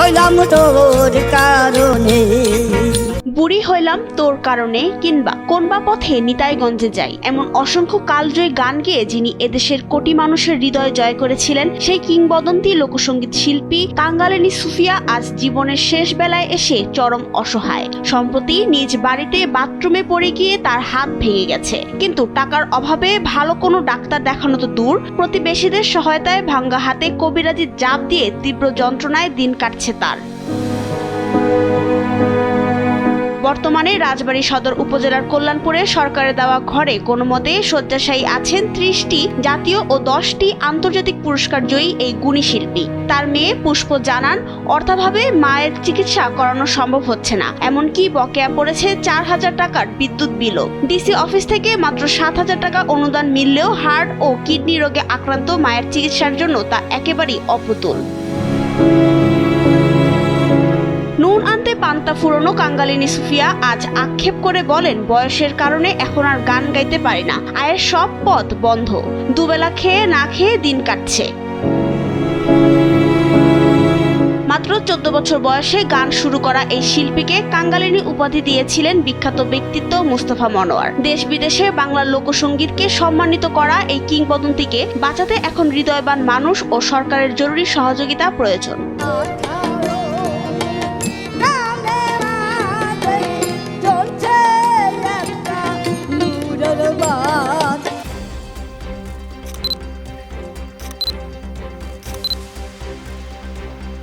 হইলাম তোর কারণে। বুড়ি হইলাম তোর কারণে কিংবা কোনবা পথে নিতাইগঞ্জে যাই, এমন অসংখ্য কালজয়ী গান গেয়ে যিনি এদেশের কোটি মানুষের হৃদয় জয় করেছিলেন, সেই কিংবদন্তি লোকসঙ্গীত শিল্পী কাঙ্গালিনী সুফিয়া আজ জীবনের শেষ বেলায় এসে চরম অসহায়। সম্প্রতি নিজ বাড়িতে বাথরুমে পড়ে গিয়ে তার হাত ভেঙে গেছে, কিন্তু টাকার অভাবে ভালো কোনো ডাক্তার দেখানো তো দূর, প্রতিবেশীদের সহায়তায় ভাঙ্গা হাতে কবিরাজি জাপ দিয়ে তীব্র যন্ত্রণায় দিন কাটছে তার। বর্তমানে রাজবাড়ী সদর উপজেলার কল্যাণপুরে সরকারের দেওয়া ঘরে কোনো মতে শয্যাশায়ী আছেন 30টি জাতীয় ও 10টি আন্তর্জাতিক পুরস্কার জয়ী এই গুণী শিল্পী। তার মেয়ে পুষ্প জানান, অর্থাভাবে মায়ের চিকিৎসা করানো সম্ভব হচ্ছে না, এমনকি বকেয়া পড়েছে 4000 টাকার বিদ্যুৎ বিলও। ডিসি অফিস থেকে মাত্র 7000 টাকা অনুদান মিললেও হার্ট ও কিডনি রোগে আক্রান্ত মায়ের চিকিৎসার জন্য তা একেবারেই অপ্রতুল। নুন আনতে পান্তা ফুরনো কাঙ্গালিনী সুফিয়া আজ আক্ষেপ করে বলেন, বয়সের কারণে এখন আর গান গাইতে পারি না, আয়ের সব পথ বন্ধ, দুবেলা খেয়ে না খেয়ে দিন কাটছে। মাত্র 14 বছর বয়সে গান শুরু করা এই শিল্পীকে কাঙ্গালিনী উপাধি দিয়েছিলেন বিখ্যাত ব্যক্তিত্ব মুস্তাফা মনোয়ার। দেশ বিদেশে বাংলার লোকসঙ্গীতকে সম্মানিত করা এই কিংবদন্তিকে বাঁচাতে এখন হৃদয়বান মানুষ ও সরকারের জরুরি সহযোগিতা প্রয়োজন।